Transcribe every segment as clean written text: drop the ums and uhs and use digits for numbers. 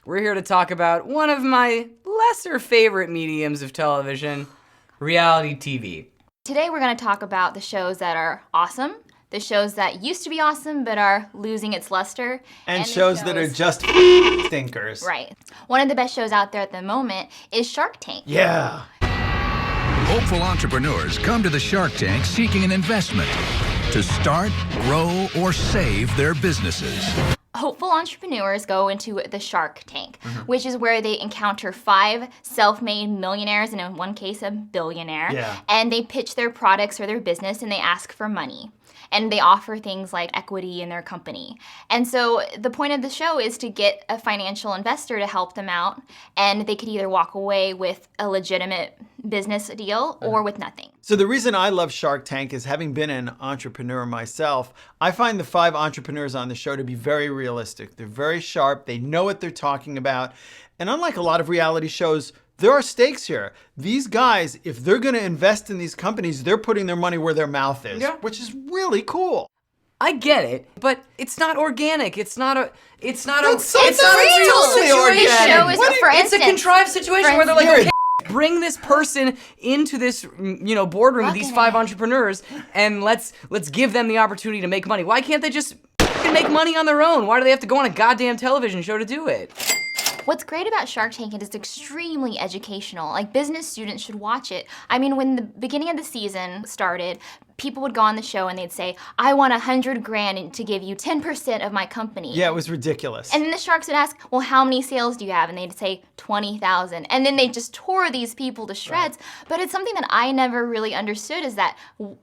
We're here to talk about one of my lesser favorite mediums of television, reality TV. Today we're going to talk about the shows that are awesome, the shows that used to be awesome but are losing its luster, and shows that are just stinkers. Right. One of the best shows out there at the moment is Shark Tank. Yeah. Hopeful entrepreneurs come to the Shark Tank seeking an investment to start, grow, or save their businesses. Hopeful entrepreneurs go into the Shark Tank, which is where they encounter 5 self-made millionaires, and in one case, a billionaire. Yeah. And they pitch their products or their business, and they ask for money. And they offer things like equity in their company. And so the point of the show is to get a financial investor to help them out, and they could either walk away with a legitimate business deal or with nothing. So the reason I love Shark Tank is, having been an entrepreneur myself, I find the 5 entrepreneurs on the show to be very realistic. They're very sharp. They know what they're talking about. And unlike a lot of reality shows, there are stakes here. These guys, if they're going to invest in these companies, they're putting their money where their mouth is, which is really cool. I get it, but it's not organic. It's not a real totally situation. organic. This show is, for It's a instance, contrived situation where they're like, You're okay, bring this person into this, boardroom with these 5 entrepreneurs, and let's give them the opportunity to make money. Why can't they just make money on their own? Why do they have to go on a goddamn television show to do it? What's great about Shark Tank is it's extremely educational. Like, business students should watch it. I mean, when the beginning of the season started, people would go on the show and they'd say, I want $100,000 to give you 10% of my company. Yeah, it was ridiculous. And then the sharks would ask, well, how many sales do you have? And they'd say 20,000. And then they just tore these people to shreds. Right. But it's something that I never really understood, is that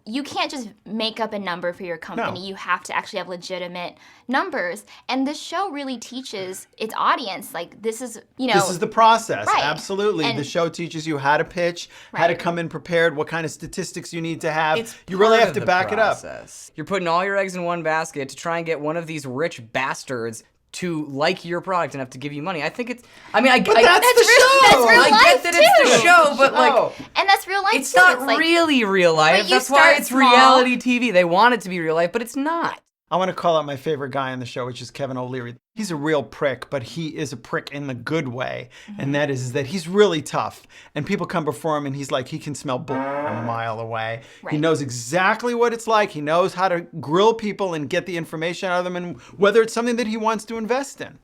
you can't just make up a number for your company. No. You have to actually have legitimate numbers. And this show really teaches its audience, like, this is, This is the process. Right. Absolutely. And the show teaches you how to pitch, how to come in prepared, what kind of statistics you need to have. You really part have of to the back process. You're putting all your eggs in one basket to try and get one of these rich bastards to like your product and have to give you money. I think it's. I mean, But that's the show. That's real I life get that it's the too. show, but like, And that's real life it's too. not like, really real life. But you That's why start it's small. reality TV. They want it to be real life, but it's not. I want to call out my favorite guy on the show, which is Kevin O'Leary. He's a real prick, but he is a prick in the good way. And that is that he's really tough. And people come before him and he's like, he can smell bull a mile away. Right. He knows exactly what it's like. He knows how to grill people and get the information out of them, and whether it's something that he wants to invest in.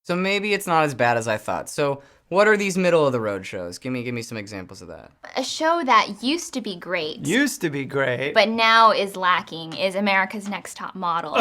So maybe it's not as bad as I thought. So what are these middle of the road shows? Give me some examples of that. A show that used to be great, But but now is lacking, is America's Next Top Model.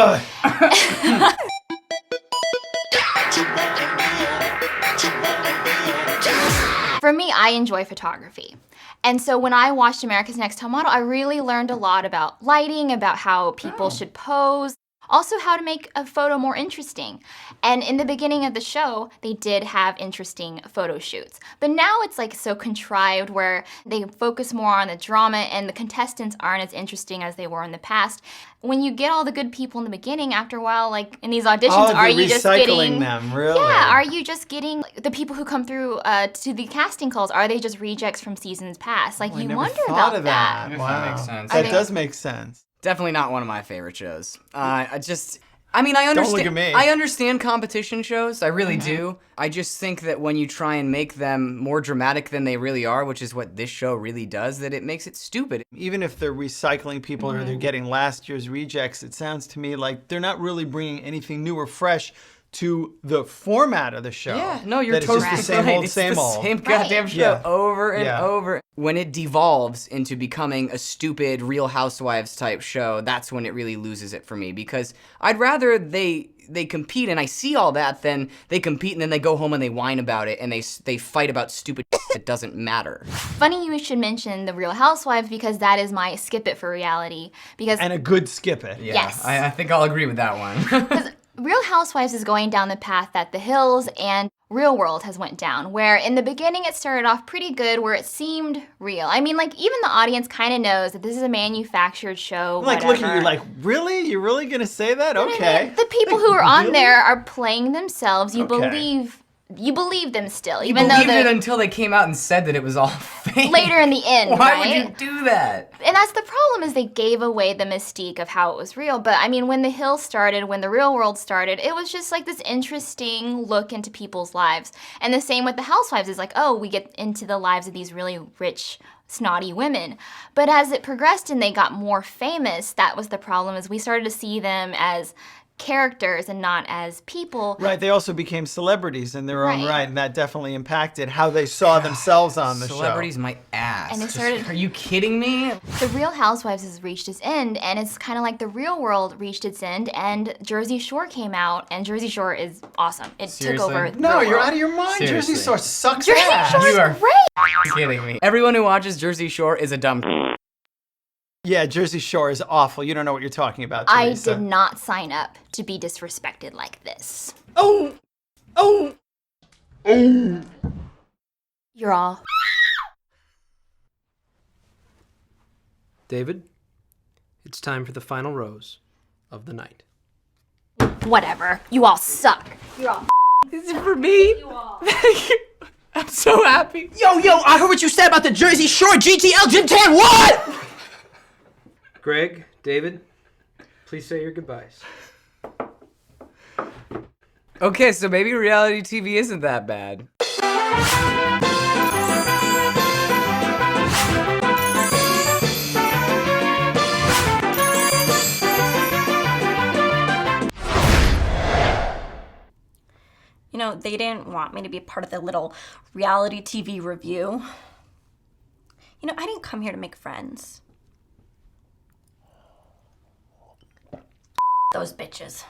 For me, I enjoy photography. And so when I watched America's Next Top Model, I really learned a lot about lighting, about how people should pose, also how to make a photo more interesting. And in the beginning of the show, they did have interesting photo shoots. But now it's like so contrived, where they focus more on the drama and the contestants aren't as interesting as they were in the past. When you get all the good people in the beginning, after a while, like in these auditions, are you just getting them, really? Yeah, are you just getting the people who come through to the casting calls? Are they just rejects from seasons past? Like, you wonder about that. If that makes sense. That does make sense. Definitely not one of my favorite shows. I understand. Don't look at me. I understand competition shows. I really do. I just think that when you try and make them more dramatic than they really are, which is what this show really does, that it makes it stupid. Even if they're recycling people or they're getting last year's rejects, it sounds to me like they're not really bringing anything new or fresh to the format of the show. Yeah, no, you're that totally it's just the same right. old, It's same the old. same goddamn show over and Yeah. over. When it devolves into becoming a stupid Real Housewives type show, that's when it really loses it for me, because I'd rather they compete and I see all that than they compete and then they go home and they whine about it and they fight about stupid that doesn't matter. Funny you should mention the Real Housewives, because that is my skip it for reality. Because And a good skip it. Yeah, Yes. I think I'll agree with that one. Real Housewives is going down the path that The Hills and Real World has went down, where in the beginning it started off pretty good, where it seemed real. I mean, like, even the audience kind of knows that this is a manufactured show, Like, whatever. look at you like, really? You're really going to say that? Okay. The people who are on there are playing themselves. You Okay. believe you believe them still, You even though believed it until they came out and said that it was all fake. later in the end, Why right? would you do that? And that's the problem, is they gave away the mystique of how it was real. But I mean, when The Hill started, when The Real World started, it was just like this interesting look into people's lives. And the same with The Housewives, is like, oh, we get into the lives of these really rich, snotty women. But as it progressed and they got more famous, that was the problem, is we started to see them as characters and not as people. Right, they also became celebrities in their own Right. right, and that definitely impacted how they saw themselves on the Celebrities, my ass. And it started- Are you kidding me? The Real Housewives has reached its end, and it's kind of like The Real World reached its end, and Jersey Shore came out, and Jersey Shore is awesome. It Seriously? took over the No, Real you're World. out of your mind. Jersey Seriously. Shore sucks Jersey ass. Shore is You are great! kidding me. Everyone who watches Jersey Shore is a dumb. Yeah, Jersey Shore is awful. You don't know what you're talking about, I Teresa. did not sign up to be disrespected like this. Oh! You're all. David, it's time for the final rose of the night. Whatever. You all suck. You're all. Is it for me? Thank you. I'm so happy. Yo, I heard what you said about the Jersey Shore GTL Gym Tan. What? Greg, David, please say your goodbyes. Okay, so maybe reality TV isn't that bad. You know, they didn't want me to be part of the little reality TV review. You know, I didn't come here to make friends. Those bitches.